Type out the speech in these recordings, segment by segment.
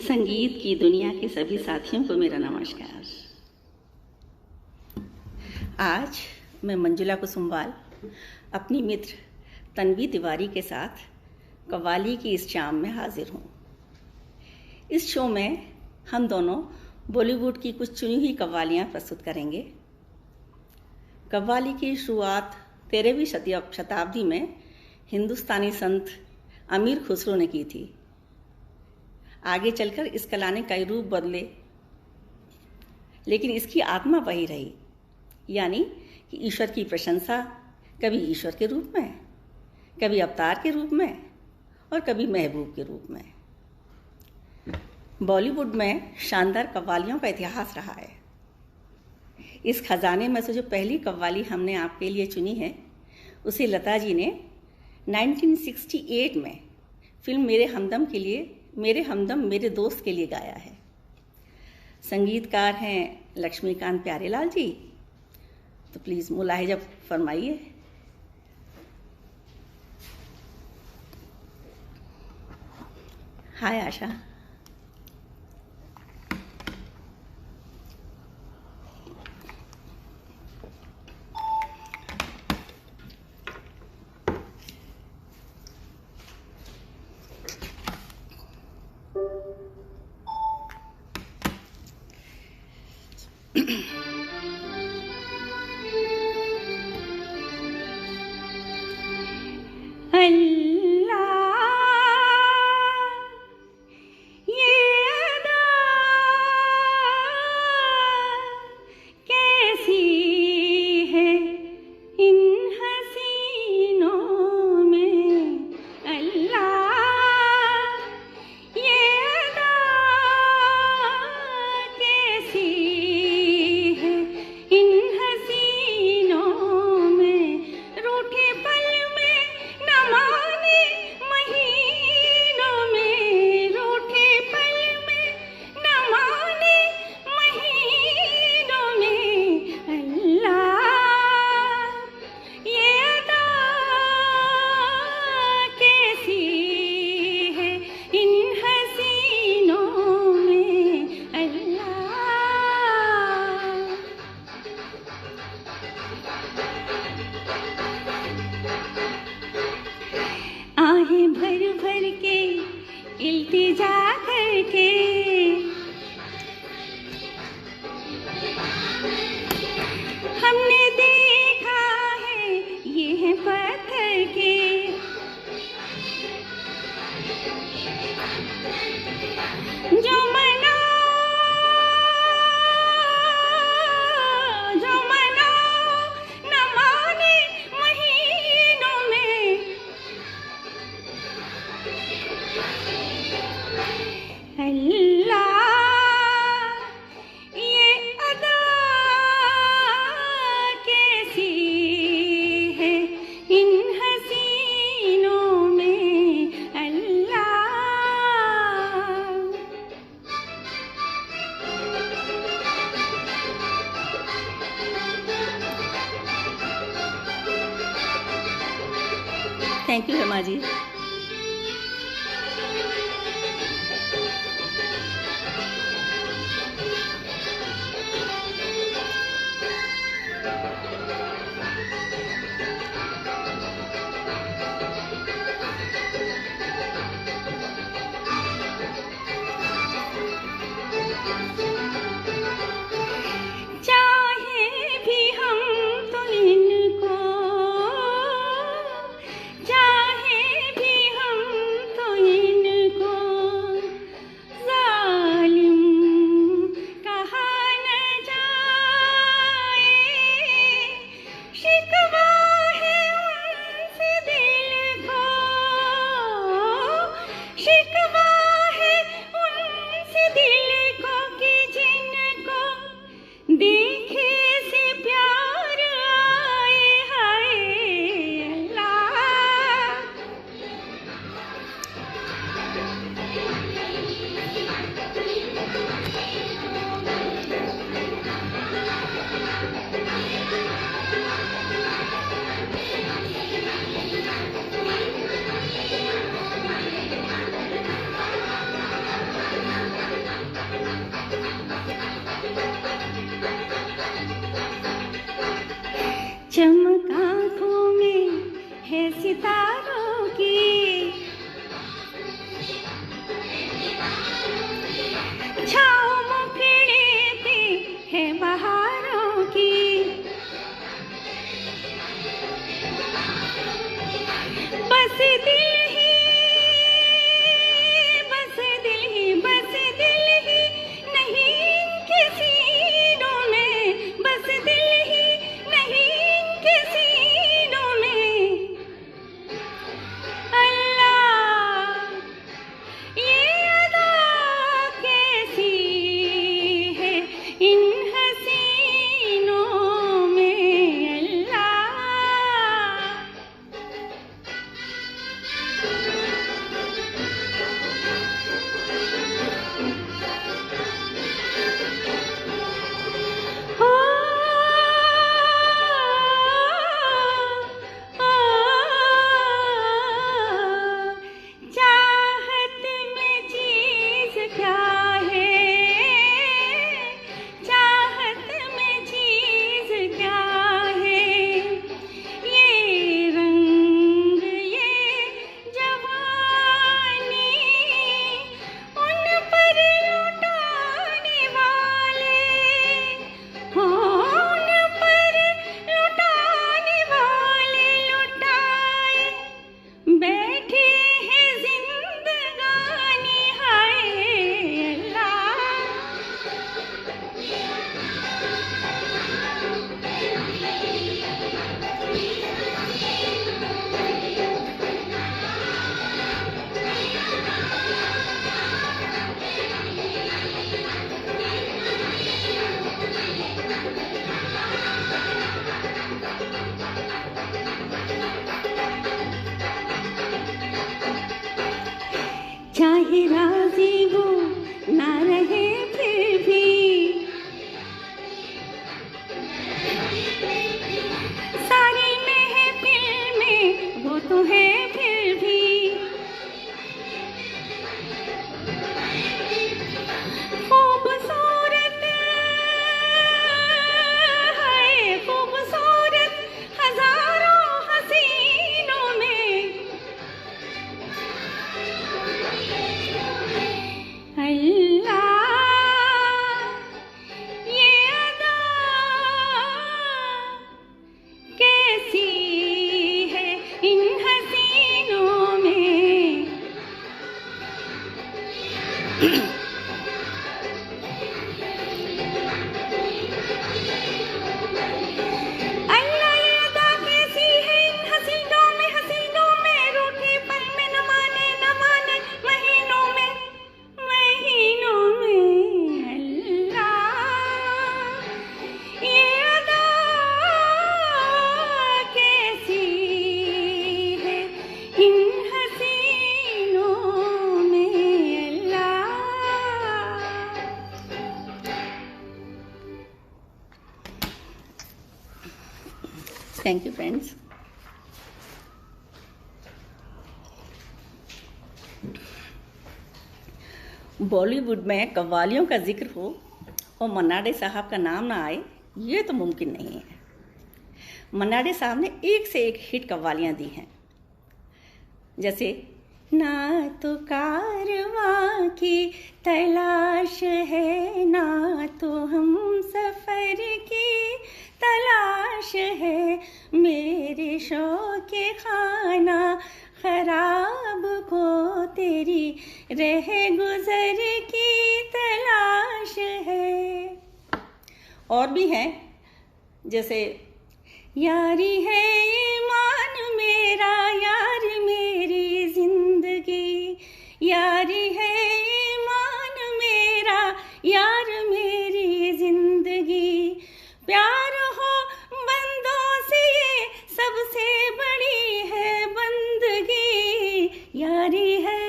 संगीत की दुनिया के सभी साथियों को मेरा नमस्कार। आज मैं मंजुला कुसुमवाल अपनी मित्र तन्वी तिवारी के साथ कव्वाली की इस शाम में हाजिर हूँ। इस शो में हम दोनों बॉलीवुड की कुछ चुनी हुई कव्वालियाँ प्रस्तुत करेंगे। कव्वाली की शुरुआत 13वीं शताब्दी में हिंदुस्तानी संत अमीर खुसरो ने की थी। आगे चलकर इस कला ने कई रूप बदले, लेकिन इसकी आत्मा वही रही, यानी कि ईश्वर की प्रशंसा कभी ईश्वर के रूप में, कभी अवतार के रूप में और कभी महबूब के रूप में। बॉलीवुड में शानदार कव्वालियों का इतिहास रहा है। इस खजाने में से जो पहली कव्वाली हमने आपके लिए चुनी है, उसे लता जी ने 1968 में फिल्म मेरे हमदम मेरे दोस्त के लिए गाया है। संगीतकार हैं लक्ष्मीकांत प्यारेलाल जी। तो प्लीज़ मुलाहिजा फरमाइए। हाय आशा। Thank you Hema ji. चाहे भी सितारों की, छाँव मुखड़े है बहारों की, बस दिल ही, बस दिल ही, बस दिल ही नहीं इनके सीनों में, बस दिल ही नहीं इनके सीनों में। अल्लाह ये अदा कैसी है इन हसीनों में, अल्लाह। चाहत में चीज क्या है, चाहत में चीज क्या है, ये रंग ये जवानी उन पर लुटाने वाले, उन पर लुटाने वाले लुटाए बैठे हैं जिंदगानी, हाय अल्लाह। चाहे राजी वो ना रहे फिर भी, सारी महफिल में वो तो है फिर भी, खूबसूरत है खूबसूरत हजारों हसीनों में, अल्लाह ये अदा कैसी है इन हसीनों में। अल्लाह ये अदा कैसी है इन हसीनों में, रूठे पल में न माने महीनों में, महीनों में। अल्लाह ये अदा कैसी है इन हसीनों में, अल्लाह। Thank you friends. बॉलीवुड में कव्वालियों का जिक्र हो और मन्ना डे साहब का नाम ना आए, ये तो मुमकिन नहीं है। मन्ना डे साहब ने एक से एक हिट कव्वालियाँ दी हैं, जैसे ना तो कारवां की तलाश है, ना तो हम सफ़र की तलाश है, मेरे शौक़े खाना खराब को तेरी रह गुजर की तलाश है। और भी हैं, जैसे यारी है ईमान मेरा, यार मेरी जिंदगी, यारी है ईमान मेरा, यार मेरी जिंदगी, प्यार हो बंदों से ये सबसे बड़ी है बंदगी, यारी है।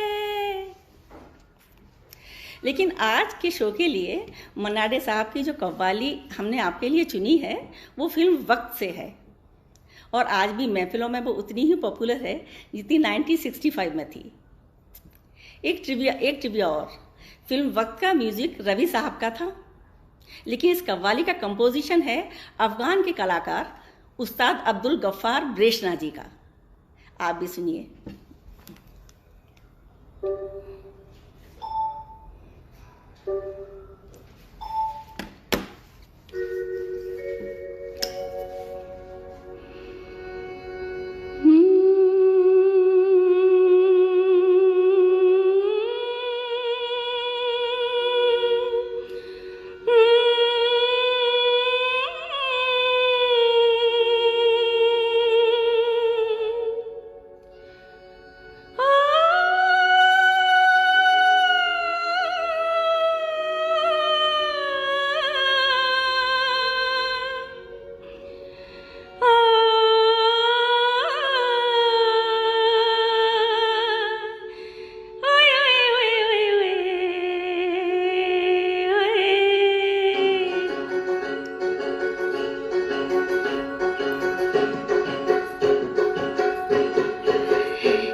लेकिन आज के शो के लिए मन्ना डे साहब की जो कव्वाली हमने आपके लिए चुनी है वो फिल्म वक्त से है, और आज भी महफिलों में वो उतनी ही पॉपुलर है जितनी 1965 में थी। एक ट्रिविया और, फिल्म वक्त का म्यूजिक रवि साहब का था, लेकिन इस कव्वाली का कंपोजिशन है अफगान के कलाकार उस्ताद अब्दुल गफ्फार ब्रेशना जी का। आप भी सुनिए।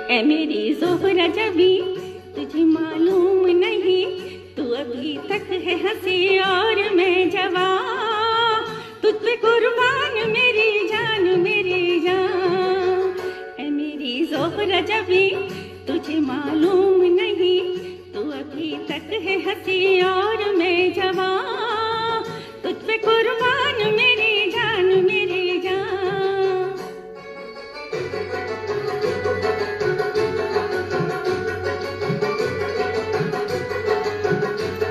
ऐ मेरी ज़ोहरा जबी तुझे मालूम नहीं, तू अभी तक है हंसी और मैं जवां, तुझ पे कुर्बान मेरी जान मेरी जान। ऐ मेरी ज़ोहरा जबी तुझे मालूम नहीं, तू अभी तक है हंसी और मैं जवां, तुझ पे कुर्बान मेरी जान मेरी जान।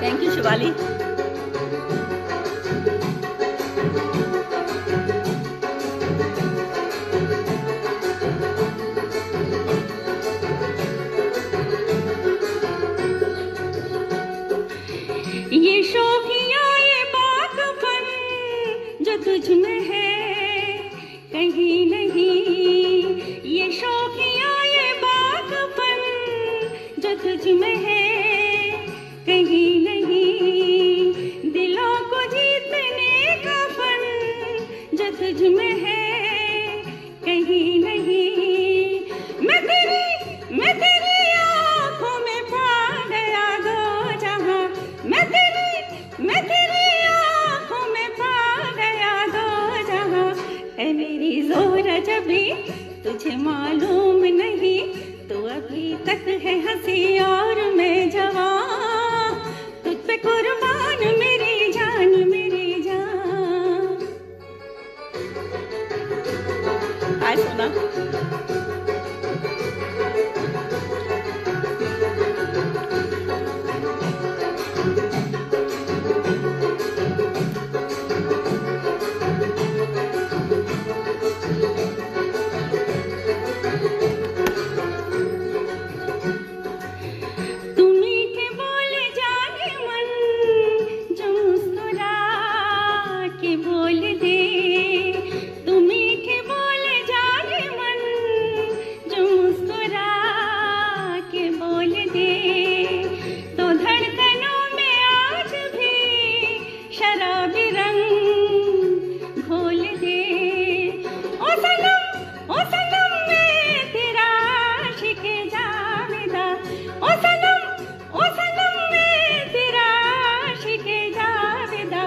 Thank you Shivali. ये शौकिया ये बागपन जो तुझ में है कहीं नहीं, ये शौकिया ये बागपन जो तुझ में है कहीं नहीं, दिलों को जीतने का फन जो तुझ में है कहीं नहीं। मैं तेरी आँखों में पा गया दो जहां, मैं तेरी आँखों में पा गया दो जहां। ऐ मेरी ज़ोहरा जबी तुझे मालूम नहीं, तू अभी तक है हंसी और मैं जवां, तुझ पे कुर्बान मेरी जान मेरी जान। हाय सोना। तू मीठे बोले जाने मन जो मुस्कुरा के बोल दे, तू मीठे बोले जाने मन जो मुस्कुरा के बोल दे, तो धड़कनों में आज भी शराबी रंग घोल दे। ओ सनम मैं तेरा आशिक जावेदा, ओ सनम मैं तेरा आशिक जावेदा।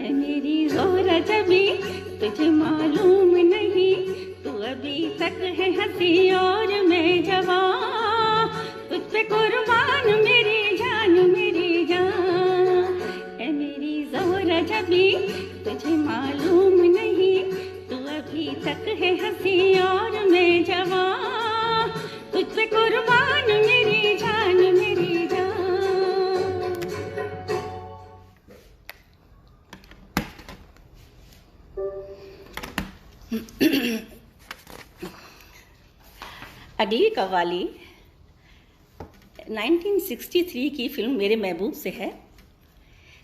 ऐ मेरी ज़ोहरा जबी तुझे मालूम नहीं, तू अभी तक है हंसी और मैं जवां, तुझ पे कुर्बान मेरी जान मेरी जान। ऐ मेरी ज़ोहरा जबी तुझे मालूम नहीं, तू अभी तक है हंसी और मैं जवां, तुझ पे कुर्बान मेरी जान मेरी जान। अगली कव्वाली 1963 की फिल्म मेरे महबूब से है।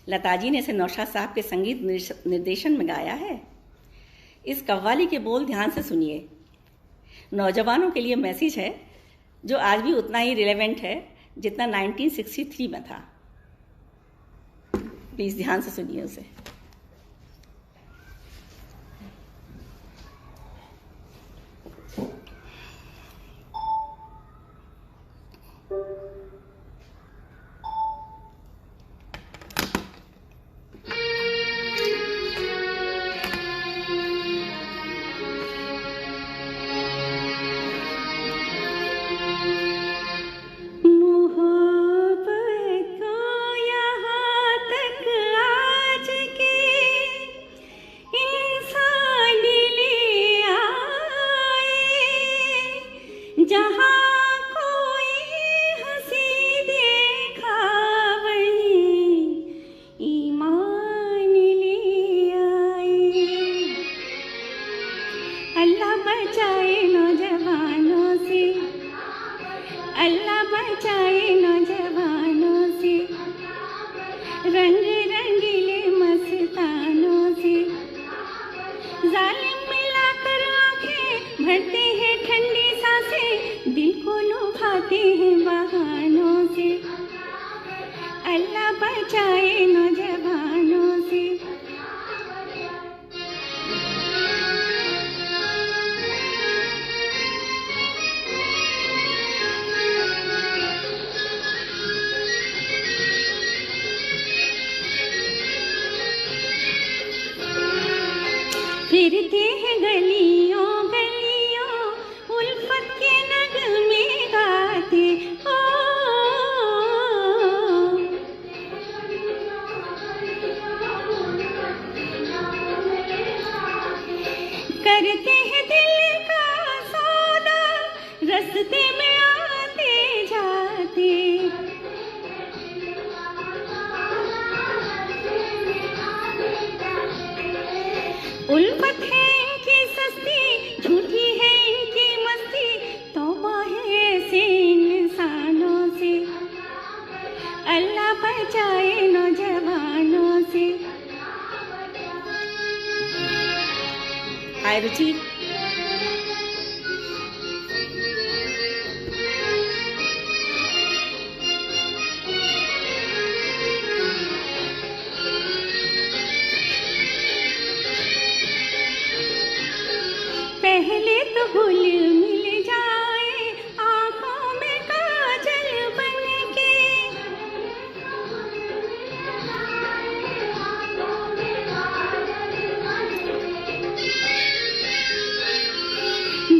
लता जी ने इसे नौशाद साहब के संगीत निर्देशन में गाया है। इस कव्वाली के बोल ध्यान से सुनिए। नौजवानों के लिए मैसेज है जो आज भी उतना ही रिलेवेंट है जितना 1963 में था। प्लीज ध्यान से सुनिए उसे। जहाँ कोई हंसी देखा वही ईमान ले आए। अल्लाह बचाए नौजवानों से, अल्लाह बचाए नौजवानों से, रंग रंगीले मस्तानों से। जालिम मिलाकर आंखें भरते हैं ठंडी सांसें, दिल को लुभाते हैं बहानों से। अल्लाह बचाए नौजवानों से। फिरते हैं गलियों गलियों उल्फत के नगमे गाते, ओ करते हैं दिल का सौदा रस्ते में आते जाते। उल्फत है इनकी सस्ती, झूठी है इनकी मस्ती, तौबा है ऐसे इंसानों से। अल्लाह बचाए नौजवानों से। हाय रुचि, पहले तो गुल मिल जाए आँखों में काजल बन के,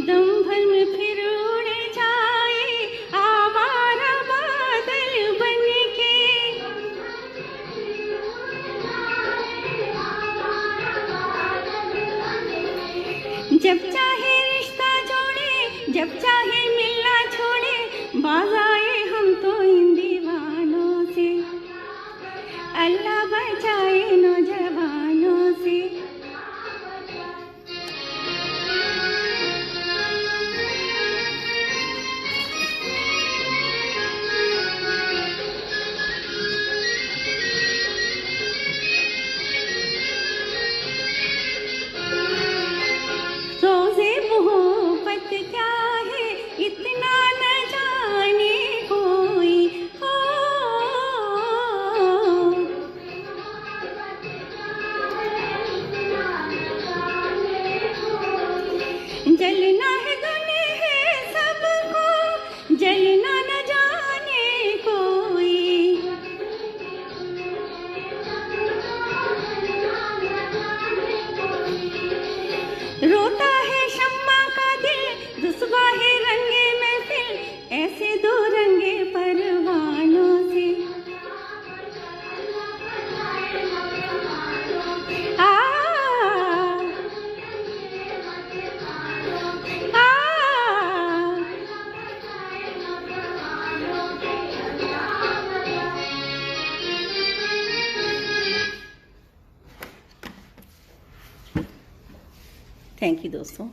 दम भर में फिर उड़ जाए आवारा बादल बन के। जब चाहे रिश्ता जोड़े, जब चाहे मिलना छोड़े, बाज आए हम तो इन दीवानों से। अल्लाह बचाए नौजवानों से। रोज़े मोहब्बत क्या है इतना न जाने कोई, हो जलना है दुनिया है सबको, जलना न जाने कोई। रोता है शम्मा का दिल, रुसवा है रंगे महफिल, ऐसे दो रंगे परवानों से। आ, आ, थैंक यू दोस्तों।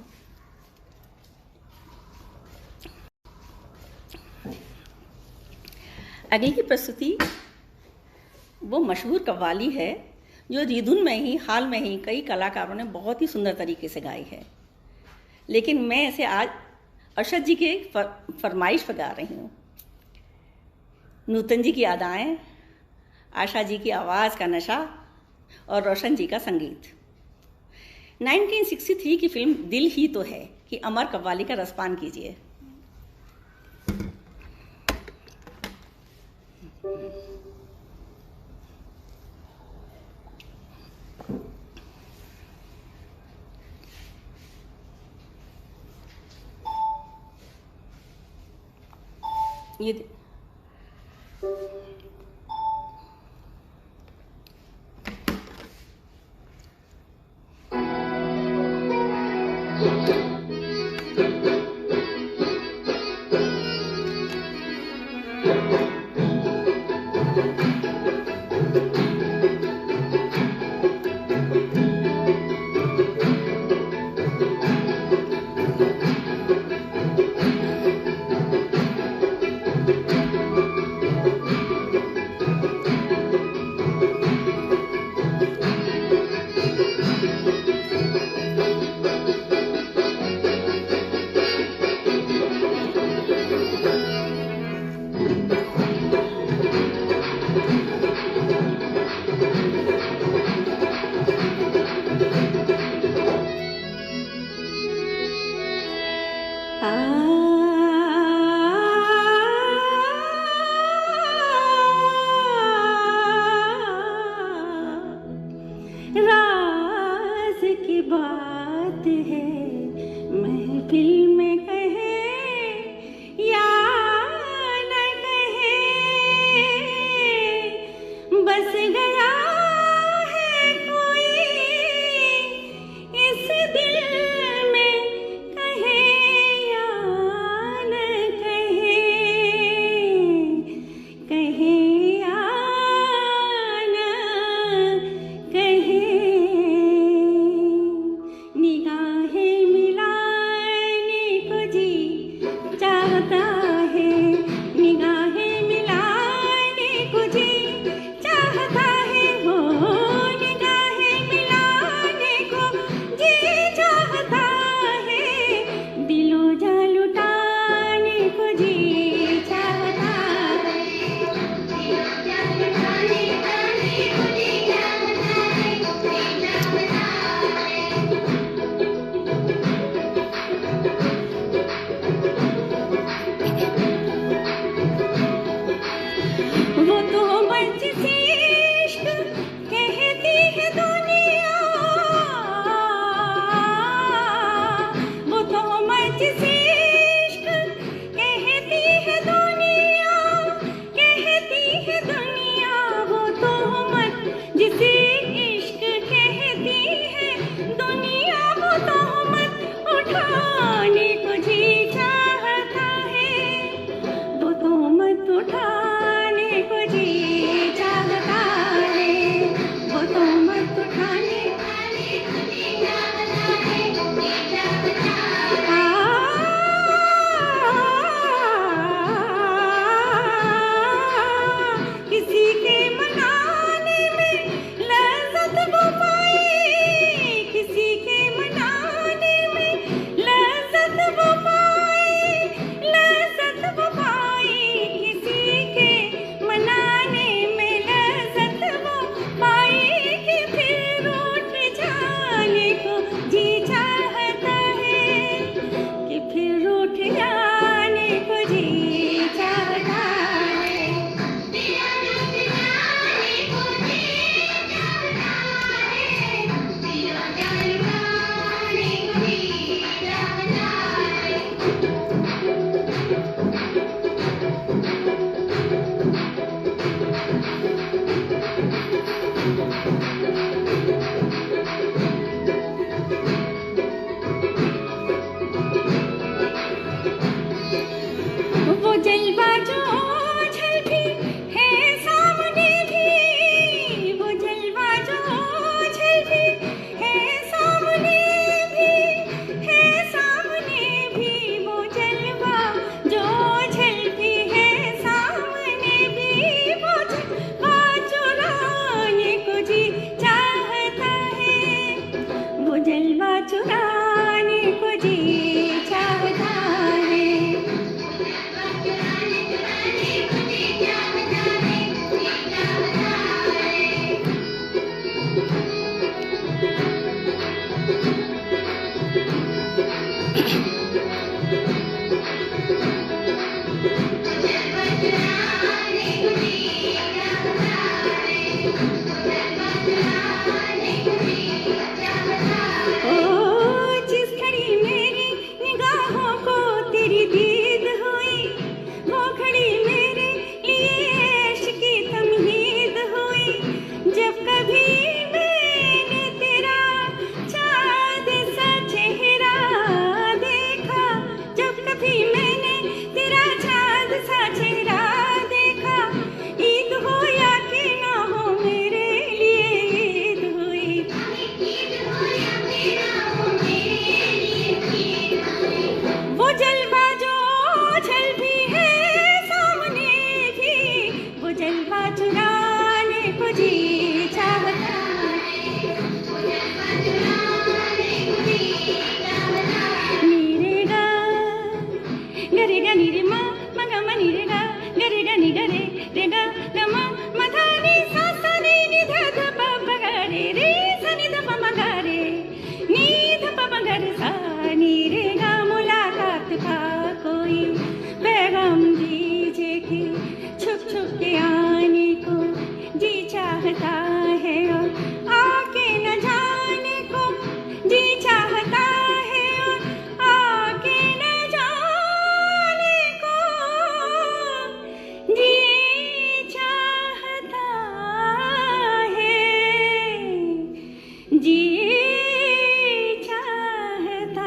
अगली की प्रस्तुति वो मशहूर कव्वाली है जो रीधुन में ही हाल में ही कई कलाकारों ने बहुत ही सुंदर तरीके से गाई है, लेकिन मैं इसे आज अरशद जी के फरमाइश पर गा रही हूँ। नूतन जी की अदाएं, आशा जी की आवाज़ का नशा और रोशन जी का संगीत। 1963 की फिल्म दिल ही तो है कि अमर कव्वाली का रसपान कीजिए। ये चाहता है, निगाहें मिलाने को जी चाहता है, हो निगाहें मिलाने को जी चाहता है, दिलो जा लुटाने को जी चाहता है, दिलो जा लुटाने को जी चाहता है, चाहता है। वो तो मंच से इश्क कहती है दुनिया, वो तो मंच से इश्क कहती है दुनिया, कहती है दुनिया, वो तो मत जिसे इश्क कहती है दुनिया, वो तो मत उठाने को जी चाहता है, वो तो मत उठाने को जी चाहता है, वो तो मत उठाने को जी चाहता है, किसी के मनाने में लज़्ज़त वो पाए, किसी के मनाने में लज़्ज़त वो पाए, लज़्ज़त वो पाए, किसी के मनाने में लज़्ज़त वो पाए, कि फिर रूठ जाने को जी चाहता है, कि फिर रूठ जाने को जी चाहता है, वो जलवा जो झलकी है सामने भी, वो जलवा जो झलकी है सामने भी, है सामने भी, वो जलवा जो झलकी है सामने भी, वो जलवा चुराने को जी चाहता है, वो जलवा चुराने को जी चाहता है, जिस घड़ी मेरी निगाहों को तेरी दीद हुई, वो घड़ी मेरे लिए ऐश की तमहीद हुई, जब कभी मैंने तेरा चाँद सा चेहरा देखा, जब कभी मैंने तेरा चाँद सा चेहरा देखा, ईद हो या कि ना हो मेरे लिए ईद हुई, वो जलवा जो झल भी है सामने भी, वो जलवा चुराने को जी चाहता है, नीरे गा गरे गा नी रे मा मा गा मा नी रे गा गरे गा नी गरे रे गा गा मा मा धा नी सा सा नी नी धा धा पा पा गा रे रे सा नी धा पा मा गा रे नी धा पा मा गा रे सा नी रे गा, मुलाकात का कोई पैगाम दीजिए कि छुप छुप के आने को जी चाहता है, और आके न जाने को जी चाहता है, और आके न जाने को जी चाहता है, जी चाहता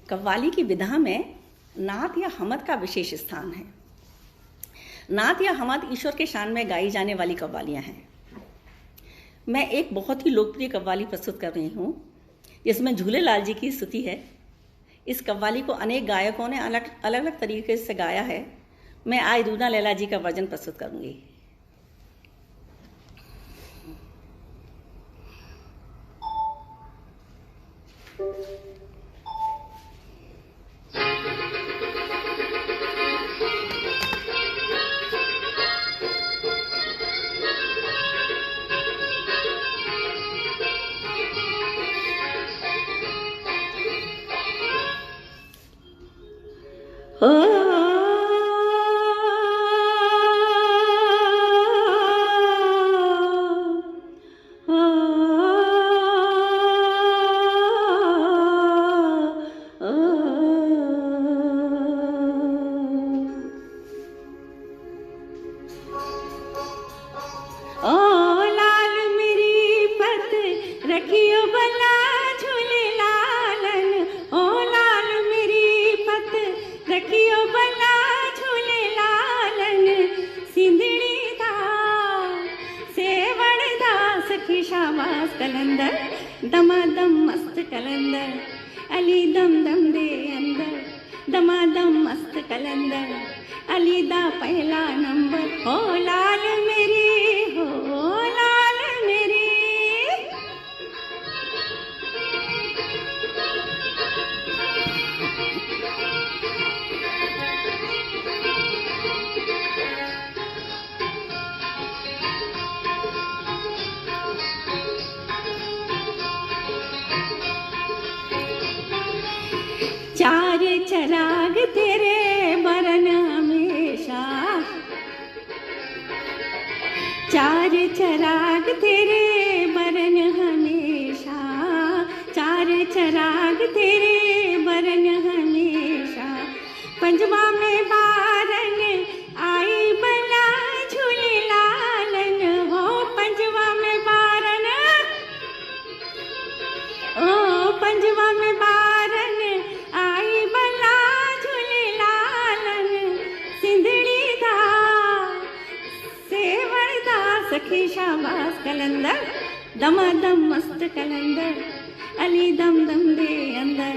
कव्वाली की विधा में नात या हमद का विशेष स्थान है। नात या हमद ईश्वर के शान में गाई जाने वाली कव्वालियाँ हैं। मैं एक बहुत ही लोकप्रिय कव्वाली प्रस्तुत कर रही हूँ जिसमें झूलेलाल जी की स्तुति है। इस कव्वाली को अनेक गायकों ने अलग अलग तरीके से गाया है। मैं आज रूना लैला जी का वर्जन प्रस्तुत करूँगी। शाबाश कलंदर दमादम मस्त कलंदर अली दम दम दे अंदर दमादम मस्त कलंदर अली दा पहला नंबर हो लाल मेरी हो लाल मेरी। चार चराग तेरे बरन हमेशा, चार चराग तेरे बरन हमेशा, चार चराग तेरे बरन हमेशा। पंजवा में बारन आई बला झूले लालन हो, पंजवा में बारन ओ पंजवा में बारन आई बला झूले लालन। सिंधड़ी दा सेवड़ दा सखी शाबाश कलंदर दमादम मस्त कलंदर अली दम दम दे अंदर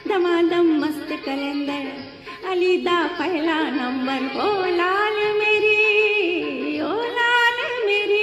दमादम मस्त कलंदर अली दा पहला नंबर ओ लाल मेरी ओ लाल मेरी।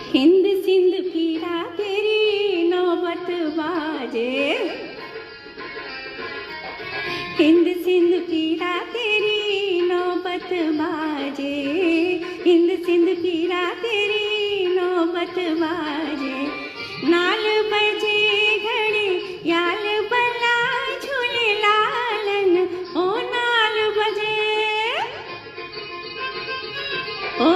हिंद सिंध पीरा तेरी नौबत बाजे, हिंद सिंध पीरा तेरी नौबत बाजे, हिंद सिंध पीरा तेरी नौबत बाजे। नाल बजे घड़ी याल बला झूले लालन ओ नाल बजे ओ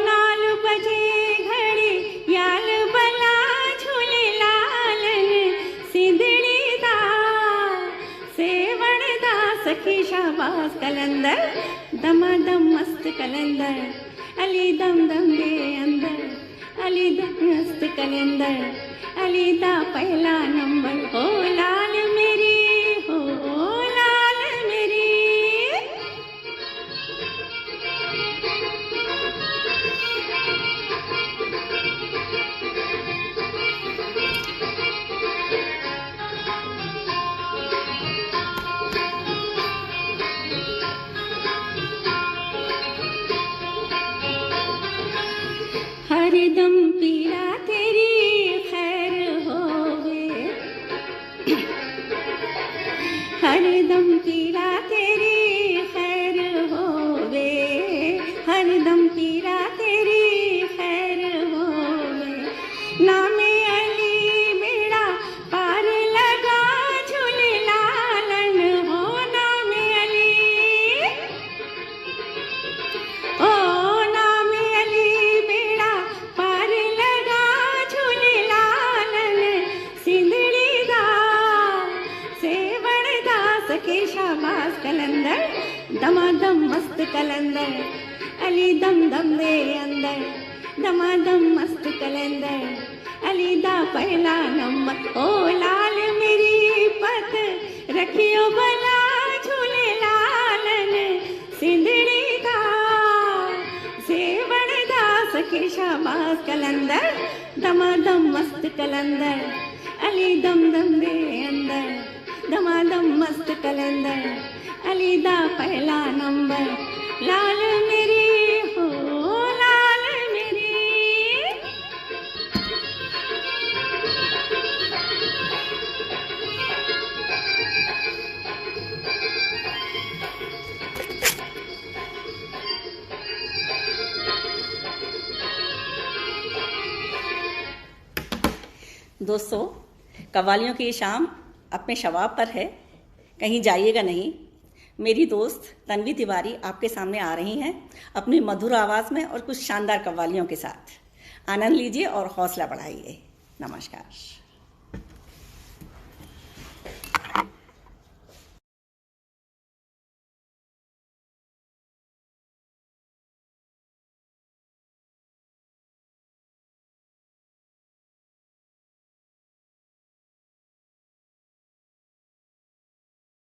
नाल बजे घड़ी याल बला झूले लालन। सिंधड़ी दा सेवड़ दा सखी शाबाश कलंदर दमादम मस्त कलंदर अली दम दम दे अंदर अली दम मस्त कलंदर अली दा पहला नंबर हो लाल मेरी हो लाल मेरी। हरदम पीरा तेरी खैर होवे, हरदम पीरा तेरी खैर होवे, हरदम पीरा तेरी खैर होवे। नामे अली बेड़ा पार लगा झूले लालन हो, के शाबाश कलंदर, दमादम मस्त कलंदर, अली दम दम दे अंदर, दमादम मस्त कलंदर, अली दा पहला नंबर। ओ लाल मेरी पत रखियो भला झूले लालन, सिंधड़ी दा सेवण दा सके शाबाश कलंदर, दमादम मस्त कलंदर, अली दम दम दे अंदर, दमादम मस्त कलंदर, अली दा पहला नंबर। लाल मेरी हो लाल मेरी। दोस्तों, कव्वालियों की ये शाम अपने शबाब पर है, कहीं जाइएगा नहीं। मेरी दोस्त तन्वी तिवारी आपके सामने आ रही हैं अपनी मधुर आवाज़ में और कुछ शानदार कव्वालियों के साथ। आनंद लीजिए और हौसला बढ़ाइए। नमस्कार।